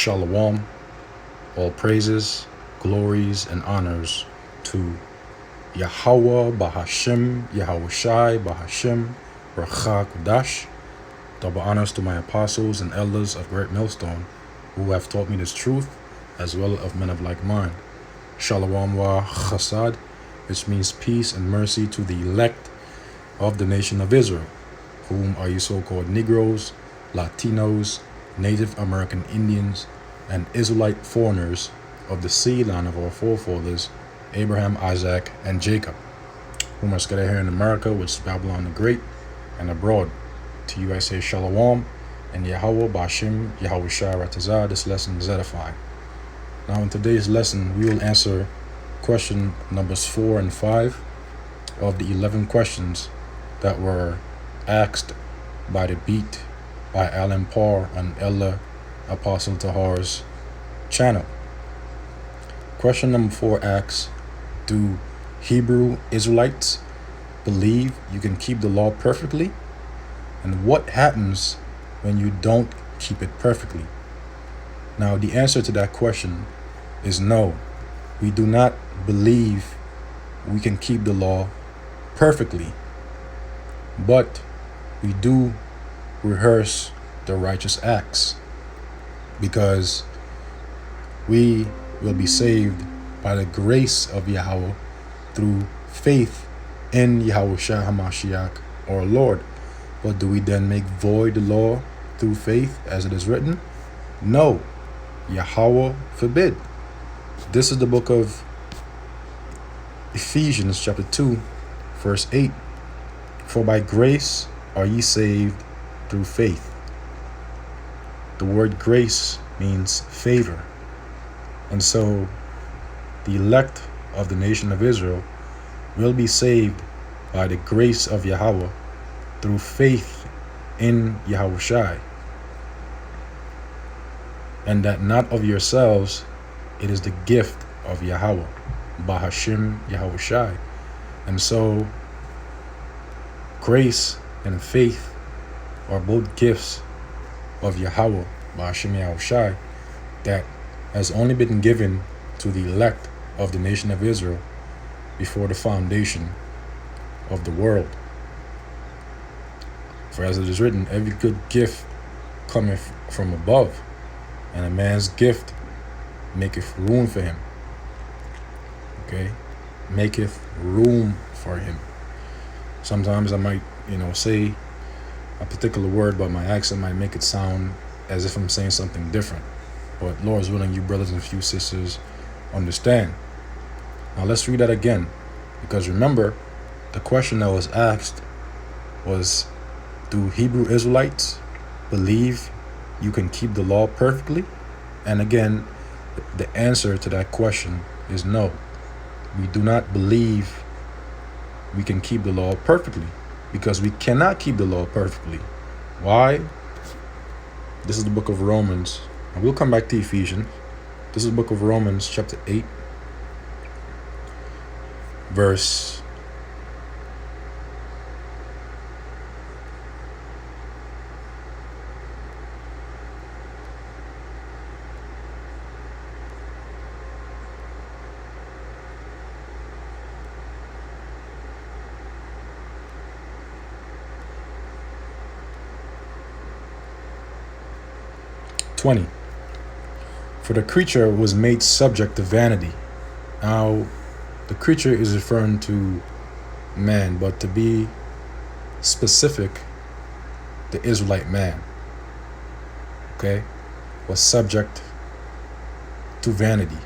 Shalom, all praises, glories, and honors to Yahweh Bahashim, Yahushai Bahashim, Racha Kudash. Double honors to my apostles and elders of Great Millstone, who have taught me this truth, as well as men of like mind. Shalom wa chasad, which means peace and mercy to the elect of the nation of Israel, whom are you so-called Negroes, Latinos, Native American Indians, and Israelite foreigners of the seed line of our forefathers, Abraham, Isaac, and Jacob, whom are scattered here in America, which is Babylon the Great, and abroad. To you I say Shalom, and Yahweh Bashim, Yahushai Ratazah. This lesson is edifying. Now in today's lesson, we will answer question numbers 4 and 5 of the 11 questions that were asked by the Beat by Alan Parr on Elder Apostle Tahar's channel. Question number 4 asks, do Hebrew Israelites believe you can keep the law perfectly? And what happens when you don't keep it perfectly? Now, the answer to that question is no. We do not believe we can keep the law perfectly, but we do rehearse the righteous acts, because we will be saved by the grace of Yahweh through faith in Yahushua HaMashiach, our Lord. But do we then make void the law through faith, as it is written? No, Yahweh forbid. This is the book of Ephesians chapter 2, verse 8. For by grace are ye saved through faith. The word grace means favor. And so the elect of the nation of Israel will be saved by the grace of Yahweh through faith in Yahushai. And that not of yourselves, it is the gift of Yahweh, Bahashim Yahushai. And so grace and faith are both gifts of Yahweh, Bahashim Yahushai, that has only been given to the elect of the nation of Israel before the foundation of the world. For as it is written, every good gift cometh from above, and a man's gift maketh room for him. Okay? Maketh room for him. Sometimes I might, say a particular word, but my accent might make it sound as if I'm saying something different. But Lord's willing, you brothers and few sisters understand. Now let's read that again, because remember, the question that was asked was, do Hebrew Israelites believe you can keep the law perfectly? And again, the answer to that question is no. We do not believe we can keep the law perfectly, because we cannot keep the law perfectly. Why? This is the book of Romans, and we'll come back to Ephesians. This is the book of Romans chapter 8, verse 20. For the creature was made subject to vanity. Now, the creature is referring to man, but to be specific, the Israelite man, okay, was subject to vanity.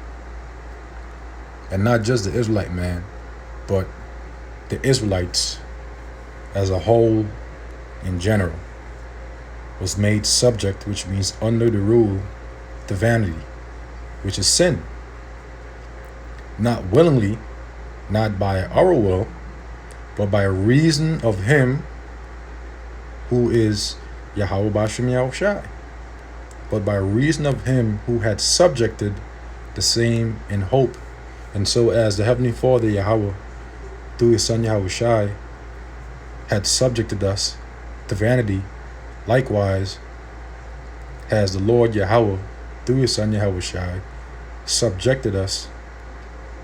And not just the Israelite man, but the Israelites as a whole in general was made subject, which means under the rule, to vanity, which is sin. Not willingly, not by our will, but by reason of him who is Yahweh Bashim Yahushai, but by reason of him who had subjected the same in hope. And so as the Heavenly Father Yahweh, through his Son Yahushai, had subjected us to vanity, likewise has the Lord Yahweh through His Son Yahushua, subjected us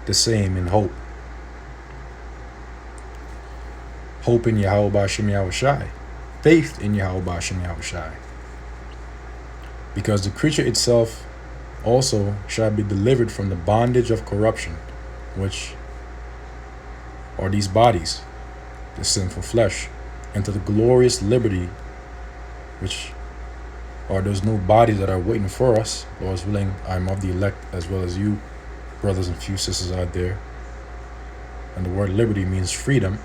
the same in hope. Hope in Yahweh B'Shem Yahushua. Faith in Yahweh B'Shem Yahushua. Because the creature itself also shall be delivered from the bondage of corruption, which are these bodies, the sinful flesh, into the glorious liberty, which are those new bodies that are waiting for us. Lord's willing, I'm of the elect as well as you, brothers and few sisters out there. And the word liberty means freedom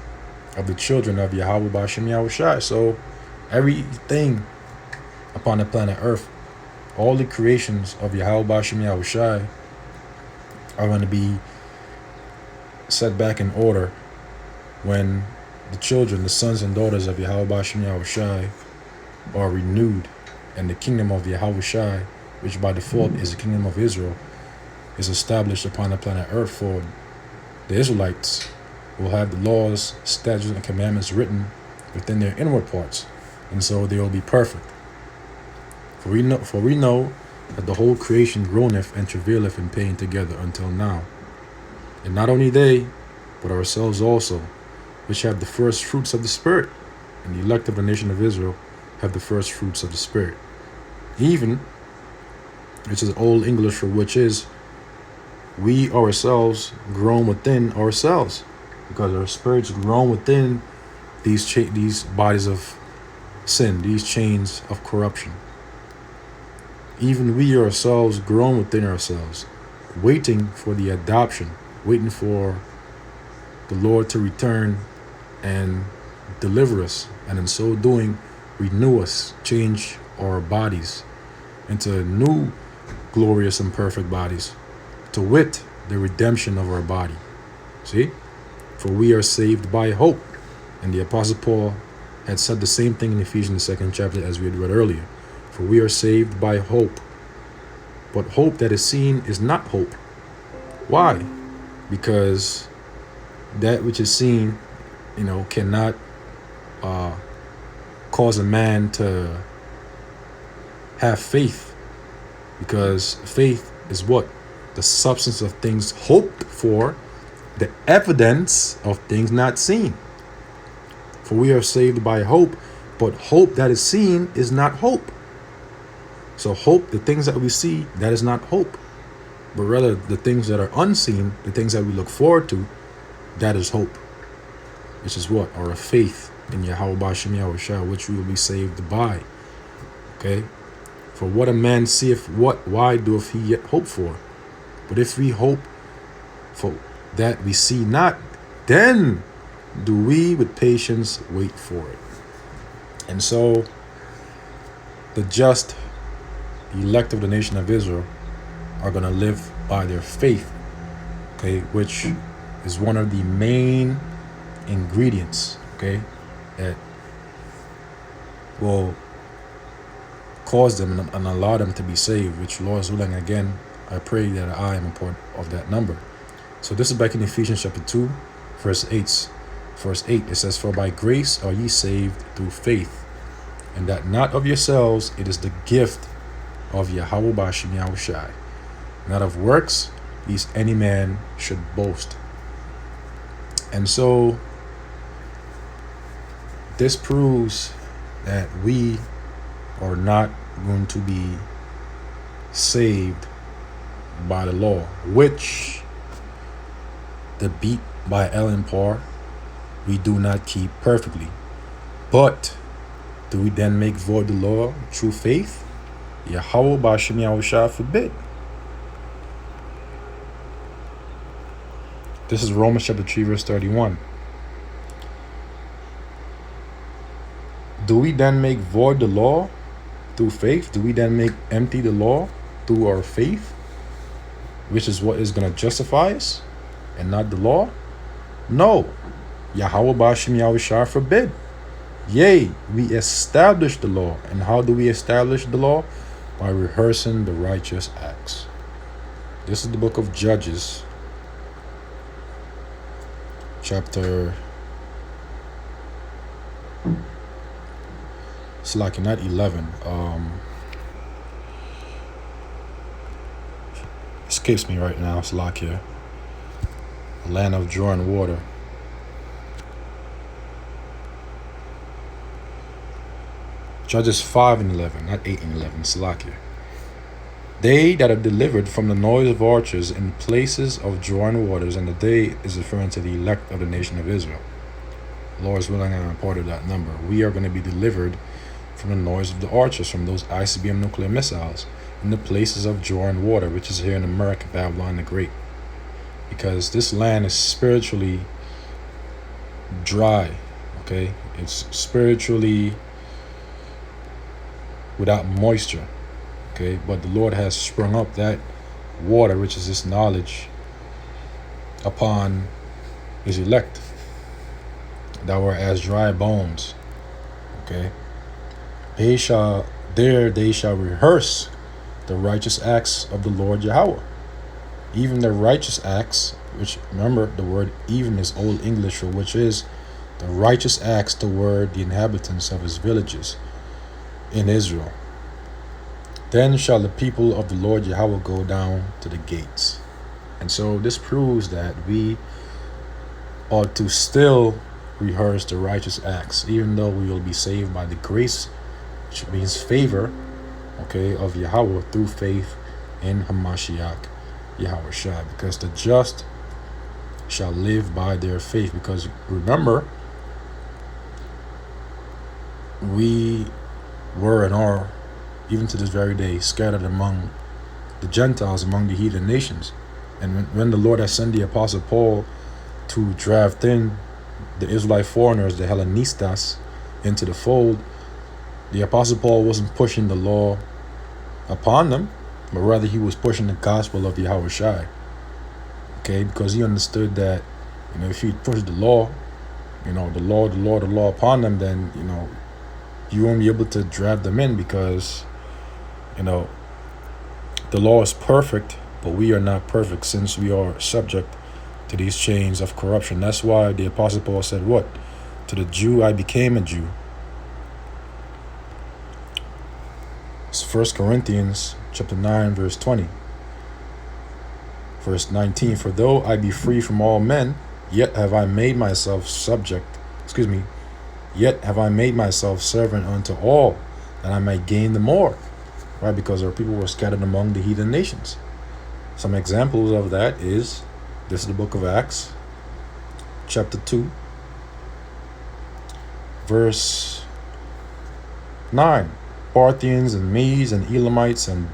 of the children of Yahweh B'Shem Yahushua. So everything upon the planet Earth, all the creations of Yahweh B'Shem Yahushua are going to be set back in order when the children, the sons and daughters of Yahweh B'Shem Yahushua are renewed, and the kingdom of Yahushua, which by default is the kingdom of Israel, is established upon the planet Earth. For the Israelites will have the laws, statutes, and commandments written within their inward parts, and so they will be perfect. For we know that the whole creation groaneth and travaileth in pain together until now. And not only they, but ourselves also, which have the first fruits of the Spirit, and the elect of the nation of Israel have the first fruits of the Spirit. Even, which is Old English for which is, we ourselves groan within ourselves, because our spirits groan within these bodies of sin, these chains of corruption. Even we ourselves groan within ourselves, waiting for the adoption, waiting for the Lord to return and deliver us, and in so doing, renew us, change our bodies into new, glorious, and perfect bodies, to wit, the redemption of our body. See? For we are saved by hope. And the Apostle Paul had said the same thing in Ephesians 2nd chapter as we had read earlier. For we are saved by hope. But hope that is seen is not hope. Why? Because that which is seen, cannot cause a man to have faith. Because faith is what? The substance of things hoped for, the evidence of things not seen. For we are saved by hope, but hope that is seen is not hope. So hope, the things that we see, that is not hope. But rather the things that are unseen, the things that we look forward to, that is hope. Which is what? Our faith in Yahweh B'Shem Yahushua, which we will be saved by. Okay? For what a man seeth, why doeth he yet hope for? But if we hope for that we see not, then do we with patience wait for it. And so the just, the elect of the nation of Israel, are going to live by their faith, okay, which is one of the main ingredients, okay, that will cause them and allow them to be saved, which, Lord's willing, again, I pray that I am a part of that number. So this is back in Ephesians chapter 2, verse 8. Verse 8, it says, For by grace are ye saved through faith, and that not of yourselves, it is the gift of Yahweh B'Shem Yahushua, not of works, lest any man should boast. And so this proves that we are not going to be saved by the law, which the beat by Ellen Parr we do not keep perfectly. But do we then make void the law through faith? Yahweh B'Shem Yahushua forbid. This is Romans chapter 3 verse 31. Do we then make void the law through faith? Do we then make empty the law through our faith, which is what is going to justify us and not the law? No. Yahweh B'Shem Yahushua forbid. Yea, we establish the law. And how do we establish the law? By rehearsing the righteous acts. This is the book of Judges, chapter, it's like not 11. escapes me right now. It's Salakia. A land of joy and water. Judges 5 and 11, not 8 and 11. Salakia. They that are delivered from the noise of archers in places of joy and waters, and the they is referring to the elect of the nation of Israel. The Lord is willing, I'm a part of that number. We are going to be delivered from the noise of the archers, from those ICBM nuclear missiles, in the places of joy and water, which is here in America, Babylon the Great. Because this land is spiritually dry, okay? It's spiritually without moisture, okay? But the Lord has sprung up that water, which is this knowledge, upon his elect that were as dry bones, okay? They shall rehearse the righteous acts of the Lord Yahweh. Even the righteous acts, which, remember, the word even is Old English for which is the righteous acts toward the inhabitants of his villages in Israel. Then shall the people of the Lord Yahweh go down to the gates. And so this proves that we ought to still rehearse the righteous acts, even though we will be saved by the grace, which means favor, okay, of Yahweh through faith in Hamashiach Yahweh Shai, because the just shall live by their faith. Because remember, we were and are, even to this very day, scattered among the Gentiles, among the heathen nations. And when the Lord has sent the Apostle Paul to draft in the Israelite foreigners, the Hellenistas, into the fold, the Apostle Paul wasn't pushing the law upon them, but rather he was pushing the gospel of Yahweh Shai. Okay, because he understood that, if he pushed the law, the law upon them, then, you won't be able to draft them in, because, the law is perfect, but we are not perfect, since we are subject to these chains of corruption. That's why the Apostle Paul said, what? To the Jew I became a Jew. It's 1 Corinthians chapter 9, verse 20. Verse 19, for though I be free from all men, yet have I made myself yet have I made myself servant unto all, that I might gain the more. Right? Because our people were scattered among the heathen nations. Some examples of that is, this is the book of Acts, chapter 2, verse 9. Parthians and Medes and Elamites and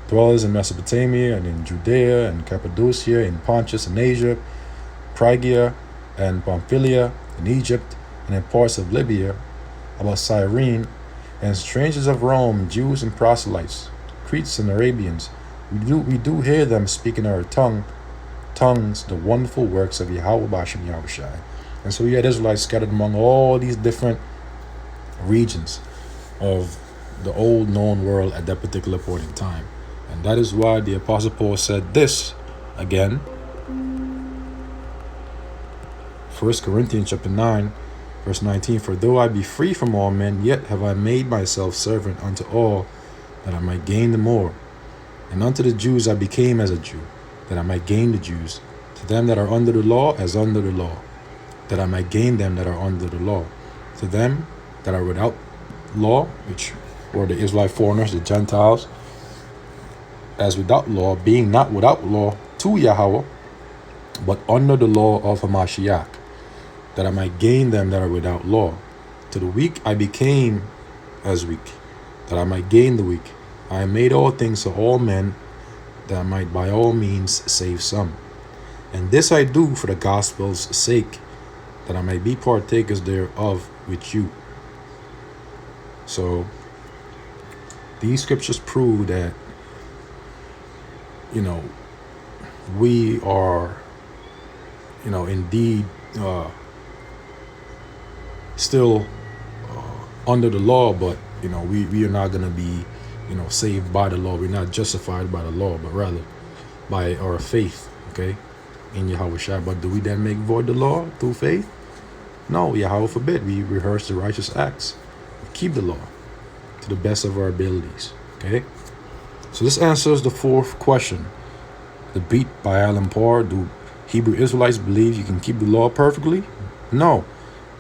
dwellers in Mesopotamia and in Judea and Cappadocia, in Pontus and Asia, Phrygia and Pamphylia, in Egypt, and in parts of Libya, about Cyrene, and strangers of Rome, Jews and proselytes, Cretes and Arabians. We do hear them speaking our tongues, the wonderful works of Yahweh Bashem Yahweh Shai. And so we had Israelites scattered among all these different regions of the old known world at that particular point in time. And that is why the Apostle Paul said this again, 1 Corinthians chapter 9, verse 19, for though I be free from all men, yet have I made myself servant unto all, that I might gain the more. And unto the Jews I became as a Jew, that I might gain the Jews. To them that are under the law, as under the law, that I might gain them that are under the law. To them that are without law, which were the Israelite foreigners, the Gentiles, as without law, being not without law to Yahweh, but under the law of Hamashiach, that I might gain them that are without law. To the weak I became as weak, that I might gain the weak. I made all things to all men, that I might by all means save some. And this I do for the gospel's sake, that I might be partakers thereof with you. So these scriptures prove that, we are, indeed still under the law, but, we are not going to be, saved by the law. We're not justified by the law, but rather by our faith, okay, in Yahweh Shai. But do we then make void the law through faith? No, Yahweh forbid. We rehearse the righteous acts. We keep the law to the best of our abilities, okay? So this answers the fourth question. The beat by Alan Parr. Do Hebrew Israelites believe you can keep the law perfectly? No.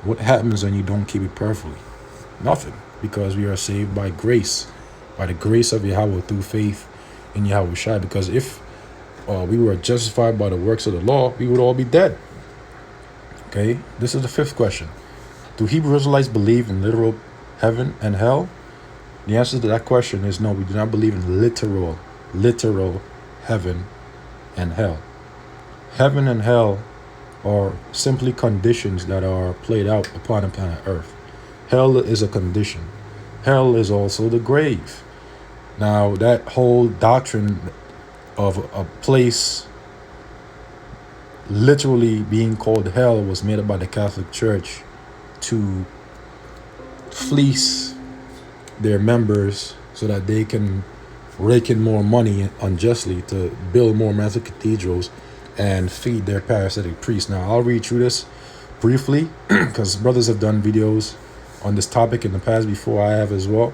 What happens when you don't keep it perfectly? Nothing. Because we are saved by grace. By the grace of Yahweh through faith in Yahweh Shai. Because if we were justified by the works of the law, we would all be dead. Okay? This is the fifth question. Do Hebrew Israelites believe in literal heaven and hell? The answer to that question is no, we do not believe in literal heaven and hell. Heaven and hell are simply conditions that are played out upon the planet Earth. Hell is a condition. Hell is also the grave. Now, that whole doctrine of a place literally being called hell was made up by the Catholic Church to fleece their members so that they can rake in more money unjustly to build more massive cathedrals and feed their parasitic priests. Now, I'll read through this briefly because brothers have done videos on this topic in the past before. I have as well.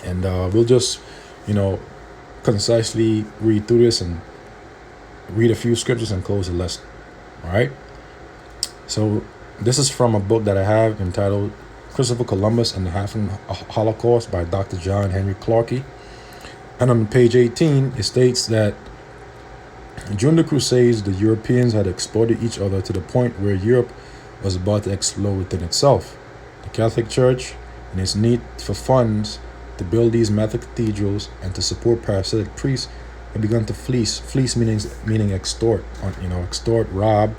And we'll just, concisely read through this and read a few scriptures and close the lesson. All right? So this is from a book that I have entitled Christopher Columbus and the Half Holocaust by Dr. John Henry Clarkey. And on page 18, it states that during the Crusades, the Europeans had exploited each other to the point where Europe was about to explode within itself. The Catholic Church, in its need for funds to build these massive cathedrals and to support parasitic priests, had begun to fleece meaning extort, rob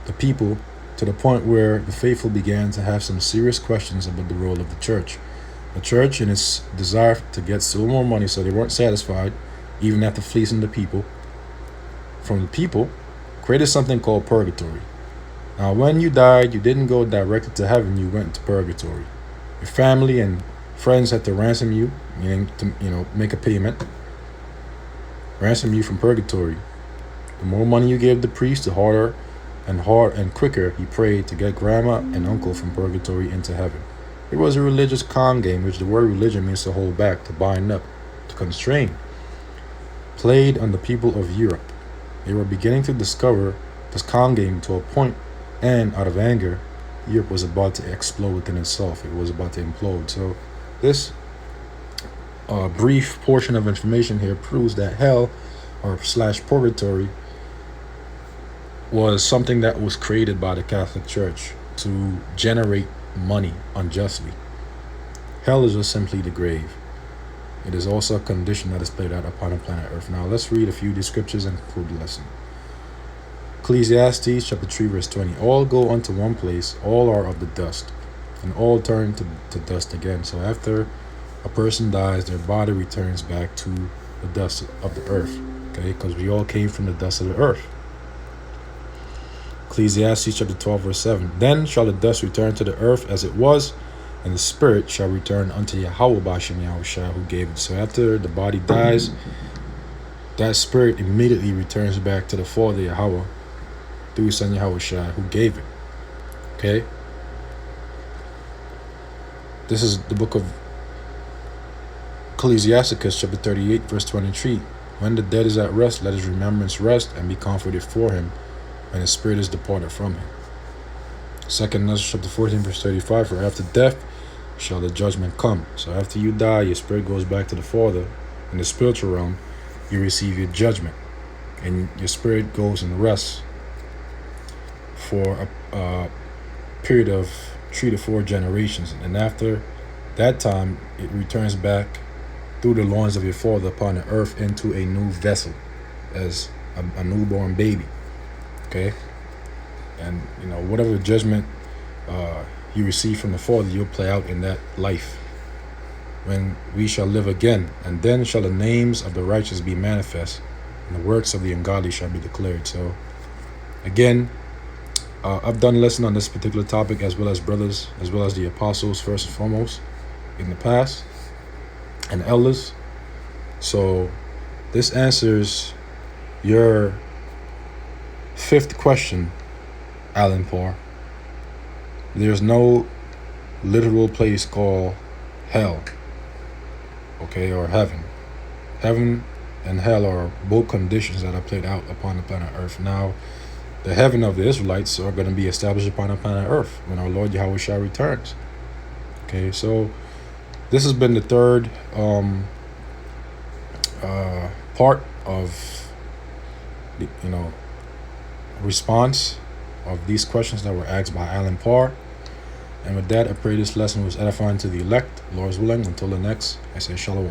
the people to the point where the faithful began to have some serious questions about the role of the church. The church, in its desire to get still more money, so they weren't satisfied, even after fleecing the people, created something called purgatory. Now, when you died, you didn't go directly to heaven, you went to purgatory. Your family and friends had to ransom you, meaning to, make a payment, ransom you from purgatory. The more money you gave the priest, the harder and quicker he prayed to get grandma and uncle from purgatory into heaven. It was a religious con game, which the word religion means to hold back, to bind up, to constrain, played on the people of Europe. They were beginning to discover this con game to a point, and out of anger, Europe was about to explode within itself. It was about to implode. So this brief portion of information here proves that hell or / purgatory was something that was created by the Catholic Church to generate money unjustly. Hell is just simply the grave. It is also a condition that is played out upon the planet Earth. Now let's read a few of these scriptures and conclude the lesson. Ecclesiastes chapter 3 verse 20. All go unto one place, all are of the dust, and all turn to dust again. So after a person dies, their body returns back to the dust of the earth. Okay, because we all came from the dust of the earth. Ecclesiastes chapter 12 verse 7. Then shall the dust return to the earth as it was, and the spirit shall return unto Yahweh Bashem Yahushua who gave it. So after the body dies, that spirit immediately returns back to the Father Yahweh through his son Yahushua who gave it. Okay? This is the book of Ecclesiasticus chapter 38 verse 23. When the dead is at rest, let his remembrance rest and be comforted for him when his spirit is departed from him. 2nd Ezra chapter 14 verse 35. For after death shall the judgment come. So after you die, your spirit goes back to the Father. In the spiritual realm, you receive your judgment, and your spirit goes and rests for a period of 3 to 4 generations. And after that time, it returns back through the loins of your Father upon the earth into a new vessel as a newborn baby. Okay? And, whatever judgment you receive from the Father, you'll play out in that life when we shall live again. And then shall the names of the righteous be manifest, and the works of the ungodly shall be declared. So, again, I've done a lesson on this particular topic, as well as brothers, as well as the apostles, first and foremost, in the past, and elders. So, this answers your 5th question, Alan Parr. There's no literal place called hell, okay, or heaven. Heaven and hell are both conditions that are played out upon the planet Earth. Now, the heaven of the Israelites are going to be established upon the planet Earth when our Lord Yahweh Shai returns. Okay, so this has been the third part of the response of these questions that were asked by Alan Parr. And with that, I pray this lesson was edifying to the elect. Lord's willing, until the next, I say shalom.